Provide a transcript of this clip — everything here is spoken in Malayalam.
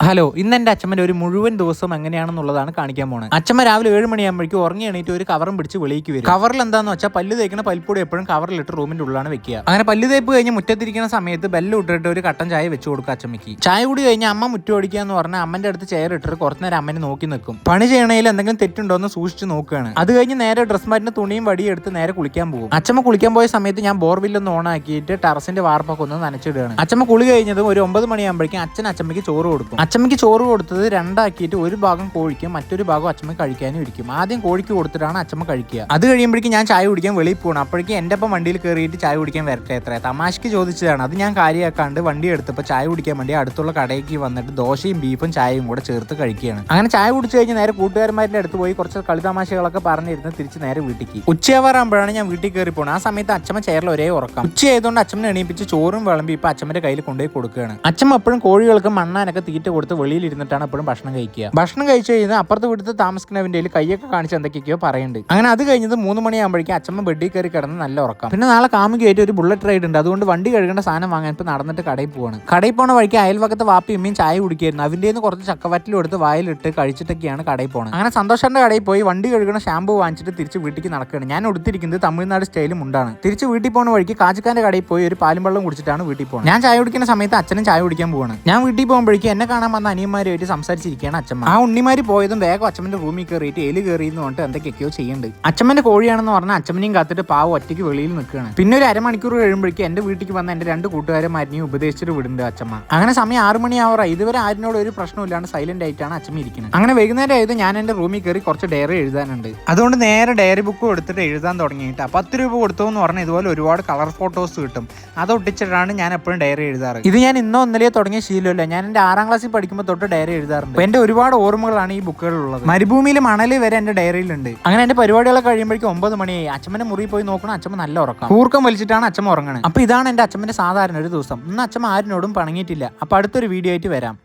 ഹലോ, ഇന്ന് എൻ്റെ അച്ഛമ്മൻ്റെ ഒരു മുഴുവൻ ദിവസം എങ്ങനെയാണെന്നുള്ളതാണ് കാണിക്കാൻ പോകുന്നത്. അച്ഛമ്മ രാവിലെ 7 മണിയാകുമ്പോഴേക്കും ഉറങ്ങി എണീറ്റ് ഒരു കവറും പിടിച്ച് വെളിയിലേക്ക് വരും. കവറിൽ എന്താന്ന് വെച്ചാൽ പല്ല് തേക്കുന്ന പൽപ്പൊടി എപ്പോഴും കവറിലിട്ട് റൂമിന്റെ ഉള്ളിലാണ് വെക്കുക. അങ്ങനെ പല്ല് തേപ്പ് കഴിഞ്ഞ് മുറ്റത്തിരിക്കുന്ന സമയത്ത് ബെല്ല് ഇട്ടിട്ട് ഒരു കട്ടൻ ചായ വെച്ച് കൊടുക്കുക അച്ഛമ്മയ്ക്ക്. ചായ കൂടി കഴിഞ്ഞ് അമ്മ മുറ്റം ഓടിക്കുക എന്ന് പറഞ്ഞാൽ അമ്മന്റെ അടുത്ത് ചെയർ ഇട്ടിട്ട് കുറച്ച് നേരം അമ്മനെ നോക്കി നിൽക്കും. പണി ചെയ്യണേൽ എന്തെങ്കിലും തെറ്റുണ്ടോ എന്ന് സൂക്ഷിച്ച് നോക്കുകയാണ്. അത് കഴിഞ്ഞ് നേരെ ഡ്രസ് മാറ്റിന് തുണിയും വടിയും എടുത്ത് നേരെ കുളിക്കാൻ പോകും. അച്ഛമ്മ കുളിക്കാൻ പോയ സമയത്ത് ഞാൻ ബോർവില്ലൊന്ന് ഓൺ ആക്കിയിട്ട് ടെറസിന്റെ വാർപ്പൊക്കെ ഒന്ന് നനച്ചിടുകയാണ്. അച്ഛമ്മ കുളി കഴിഞ്ഞതും ഒരു 9 മണിയാകുമ്പോഴേക്കും അച്ഛമ്മയ്ക്ക് ചോറ് കൊടുക്കും. അച്ഛമ്മയ്ക്ക് ചോറ് കൊടുത്തത് രണ്ടാക്കിയിട്ട് ഒരു ഭാഗം കോഴിക്കും മറ്റൊരു ഭാഗം അച്ഛമ്മ കഴിക്കാനും ഇരിക്കും. ആദ്യം കോഴിക്ക് കൊടുത്തിട്ടാണ് അച്ഛമ്മ കഴിക്കുക. അത് കഴിയുമ്പോഴേക്കും ഞാൻ ചായ കുടിക്കാൻ വെളിയിൽ പോകണം. അപ്പോഴേക്കും എൻ്റെ ഒപ്പം വണ്ടിയിൽ കയറിയിട്ട് ചായ കുടിക്കാൻ വരട്ടെ എത്ര തമാശക്ക് ചോദിച്ചതാണ്. അത് ഞാൻ കാര്യമാക്കാണ്ട് വണ്ടി എടുത്തപ്പോൾ ചായ കുടിക്കാൻ വേണ്ടി അടുത്തുള്ള കടയ്ക്ക് വന്നിട്ട് ദോശയും ബീഫും ചായയും കൂടെ ചേർത്ത് കഴിക്കുകയാണ്. അങ്ങനെ ചായ കുടിച്ചു കഴിഞ്ഞ് നേരെ കൂട്ടുകാരന്മാരുടെ അടുത്ത് പോയി കുറച്ച് കളി തമാശകളൊക്കെ പറഞ്ഞിരുന്ന് തിരിച്ച് നേരെ വീട്ടിലേക്ക്. ഉച്ചയാവാറാകുമ്പോഴാണ് ഞാൻ വീട്ടിൽ കയറി പോകുന്നത്. ആ സമയത്ത് അച്ഛമ്മ ചെയറിൽ ഒരേ ഉറക്കം. ഉച്ചയായതുകൊണ്ട് അച്ഛമ്മനെ എണീപ്പിച്ച് ചോറും വിളമ്പി ഇപ്പൊ അച്ഛമ്മന്റെ കയ്യിൽ കൊണ്ടുപോയി കൊടുക്കുകയാണ്. അച്ഛമ്മ എപ്പോഴും കോഴികൾക്ക് മണ്ണാനൊക്കെ തീറ്റ കൊടുത്ത് വെളിയിൽ ഇരുന്നിട്ടാണ് എപ്പോഴും ഭക്ഷണം കഴിക്കുക. ഭക്ഷണം കഴിച്ചു കഴിഞ്ഞാൽ അപ്പുറത്ത് വീട്ടിൽ താമസിക്കുന്നവന്റെ കൈയൊക്കെ കാണിച്ച് എന്തൊക്കെയോ പറയുന്നുണ്ട്. അങ്ങനെ അത് കഴിഞ്ഞത് 3 മണിയാകുമ്പോഴേക്കും അച്ഛമ്മ ബെഡിൽ കയറി കിടന്ന് നല്ല ഉറക്കം. പിന്നെ നാളെ കാമുകയായിട്ട് ഒരു ബുള്ളറ്റ് റൈഡ് ഉണ്ട്. അതുകൊണ്ട് വണ്ടി കഴുകേണ്ട സാധനം വാങ്ങാൻ ഇപ്പൊ നടന്നിട്ട് കടയിൽ പോവാണ്. കടയിൽ പോണ വഴിക്ക് അയൽവക്കത്ത് വാപ്പി ഉമ്മയും ചായ കുടിക്കായിരുന്നു. അവന്റെ കുറച്ച് ചക്കവറ്റിലും എടുത്ത് വായിലിട്ട് കഴിച്ചിട്ടൊക്കെയാണ് കടയിൽ പോകുന്നത്. അങ്ങനെ സന്തോഷന്റെ കടയിൽ പോയി വണ്ടി കഴുകണ ഷാമ്പു വാങ്ങിച്ചിട്ട് തിരിച്ച് വീട്ടിലേക്ക് നടക്കുകയാണ്. ഞാൻ എടുത്തിരിക്കുന്നത് തമിഴ്നാട് സ്റ്റൈലും ഉണ്ടാണ്. തിരിച്ച് വീട്ടിൽ പോകുന്ന വഴിക്ക് കാച്ചിക്കാന്റെ കടയിൽ പോയി ഒരു പാലും വെള്ളം കുടിച്ചിട്ടാണ് വീട്ടിൽ പോകുന്നത്. ഞാൻ ചായ കുടിക്കുന്ന സമയത്ത് അച്ഛനും ചായ കുടിക്കാൻ പോവാണ്. ഞാൻ വീട്ടിൽ പോകുമ്പോഴേക്കും എന്നെ കാണാൻ വന്ന അനിയന്മാരുമായിട്ട് സംസാരിച്ചിരിക്കുകയാണ് അച്ഛമ്മ. ആ ഉണ്ണിമാര് പോയതും വേഗം അച്ഛമ്മന്റെ റൂമിൽ കയറിയിട്ട് എലി കയറിയെന്ന് പറഞ്ഞിട്ട് എന്തൊക്കെയൊക്കെയോ ചെയ്യുന്നുണ്ട്. അച്ഛമ്മന്റെ കോഴിയാണെന്ന് പറഞ്ഞാൽ അച്ഛമ്മനെയും കാത്തിട്ട് പാവം ഒറ്റയ്ക്ക് വെളിയിൽ നിൽക്കുകയാണ്. പിന്നെ ഒരു അരമണിക്കൂർ കഴിയുമ്പോഴേക്കും എന്റെ വീട്ടിലേക്ക് വന്ന എന്റെ 2 കൂട്ടുകാരന്മാരെയും ഉപദേശിച്ചിട്ട് വിടുന്നുണ്ട് അച്ഛമ്മ. അങ്ങനെ സമയം 6 മണിയാവറായി. ഇതുവരെ ആരിനോട് ഒരു പ്രശ്നമില്ലാണ്ട് സൈലന്റ് ആയിട്ടാണ് അച്ഛമ്മ ഇരിക്കുന്നത്. അങ്ങനെ വൈകുന്നേരം ആയത് ഞാൻ എന്റെ റൂമിൽ കയറി കുറച്ച് ഡയറി എഴുതാനുണ്ട്. അതുകൊണ്ട് നേരെ ഡയറി ബുക്കും എടുത്തിട്ട് എഴുതാൻ തുടങ്ങിയിട്ട് 10 രൂപ കൊടുത്തു എന്ന് പറഞ്ഞാൽ ഇതുപോലെ ഒരുപാട് കളർ ഫോട്ടോസ് കിട്ടും. അത് ഒട്ടിച്ചിട്ടാണ് ഞാൻ എപ്പോഴും ഡയറി എഴുതാറ്. ഇത് ഞാൻ ഇന്നോ ഇന്നലെയോ തുടങ്ങിയ ശീലമല്ല. ഞാൻ എന്റെ 6ാം ക്ലാസ്സിൽ പഠിക്കുമ്പോൾ തൊട്ട് ഡയറി എഴുതാറുണ്ട്. എന്റെ ഒരുപാട് ഓർമ്മകളാണ് ഈ ബുക്കുകളിലുള്ളത്. മരുഭൂമിയിൽ മണല് വരെ എന്റെ ഡയറിയിലുണ്ട്. അങ്ങനെ എന്റെ പരിപാടികളൊക്കെ കഴിയുമ്പോഴേക്കും 9 മണിയായി. അച്ഛമ്മന്റെ മുറി പോയി നോക്കണം. അച്ഛമ്മ നല്ല ഉറക്കം. കൂർക്കം വലിച്ചിട്ടാണ് അച്ഛമ്മ ഉറങ്ങണത്. അപ്പൊ ഇതാണ് എന്റെ അച്ഛമ്മന്റെ സാധാരണ ഒരു ദിവസം. ഇന്ന് അച്ഛമ്മ ആരിനോടും പണങ്ങിയിട്ടില്ല. അപ്പൊ അടുത്തൊരു വീഡിയോ ആയിട്ട് വരാം.